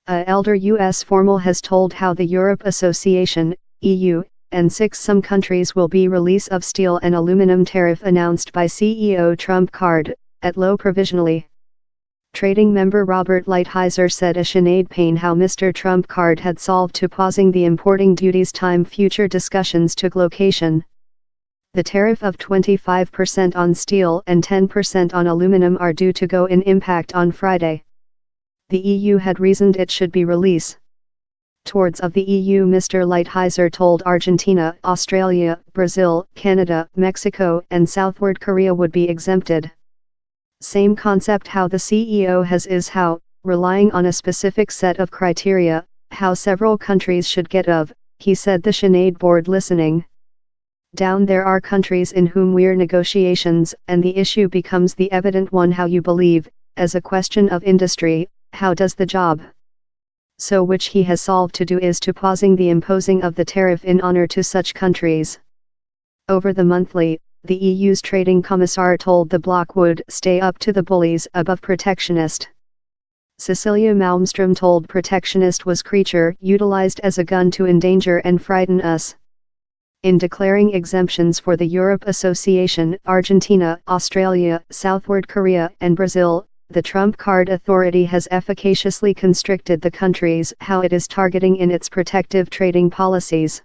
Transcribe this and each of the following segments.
A elder U.S. formal has told how the Europe Association, EU, and some countries will be release of steel and aluminum tariff announced by CEO Trump card, at low provisionally. Trading member Robert Lighthizer said a Sinead Payne how Mr. Trump card had solved to pausing the importing duties time future discussions took location. The tariff of 25% on steel and 10% on aluminum are due to go in impact on Friday. The EU had reasoned it should be release. Towards of the EU Mr. Lighthizer told Argentina, Australia, Brazil, Canada, Mexico and southward Korea would be exempted. Same concept how the CEO has is how, relying on a specific set of criteria, how several countries should get of, he said the Sinead board listening. Down there are countries in whom we're negotiations and the issue becomes the evident one how you believe, as a question of industry, how does the job? So which he has solved to do is to pausing the imposing of the tariff in honor to such countries. Over the monthly, the EU's trading commissar told the bloc would stay up to the bullies above protectionist. Cecilia Malmström told protectionist was creature utilized as a gun to endanger and frighten us. In declaring exemptions for the Europe Association, Argentina, Australia, southward Korea and Brazil, the Trump card authority has efficaciously constricted the countries how it is targeting in its protective trading policies.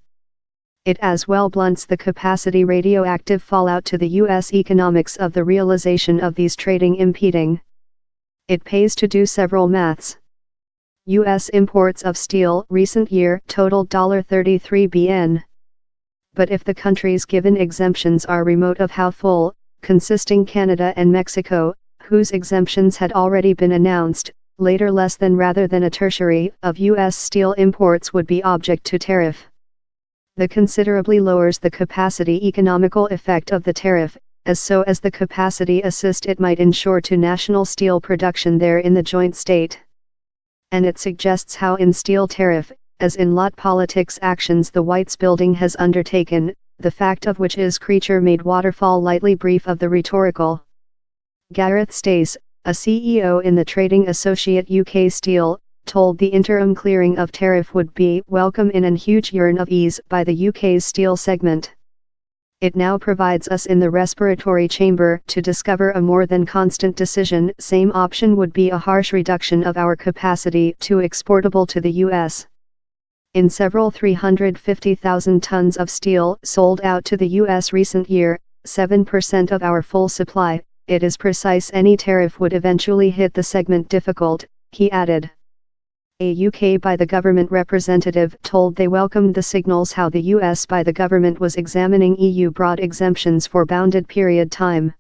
It as well blunts the capacity radioactive fallout to the U.S. economics of the realization of these trading impeding. It pays to do several maths. U.S. imports of steel recent year totaled $33 billion. But if the countries given exemptions are remote of how full, consisting Canada and Mexico, whose exemptions had already been announced, later less than rather than a tertiary of U.S. steel imports would be object to tariff. The considerably lowers the capacity economical effect of the tariff, as so as the capacity assist it might ensure to national steel production there in the joint state. And it suggests how in steel tariff, as in lot politics actions the Whites building has undertaken, the fact of which is creature made waterfall lightly brief of the rhetorical. Gareth Stace, a CEO in the trading associate UK Steel, told the interim clearing of tariff would be welcome in an huge yearn of ease by the UK's steel segment. It now provides us in the respiratory chamber to discover a more than constant decision. Same option would be a harsh reduction of our capacity to exportable to the US. In several 350,000 tons of steel sold out to the US recent year, 7% of our full supply, it is precise any tariff would eventually hit the segment difficult, he added. A UK by the government representative told they welcomed the signals how the US by the government was examining EU broad exemptions for bounded period time.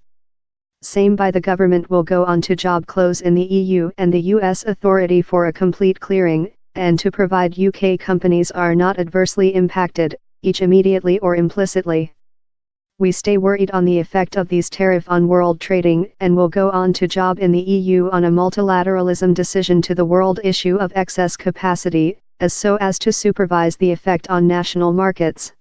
Same by the government will go on to job close in the EU and the US authority for a complete clearing, and to provide UK companies are not adversely impacted, each immediately or implicitly. We stay worried on the effect of these tariff on world trading and will go on to job in the EU on a multilateralism decision to the world issue of excess capacity, as so as to supervise the effect on national markets.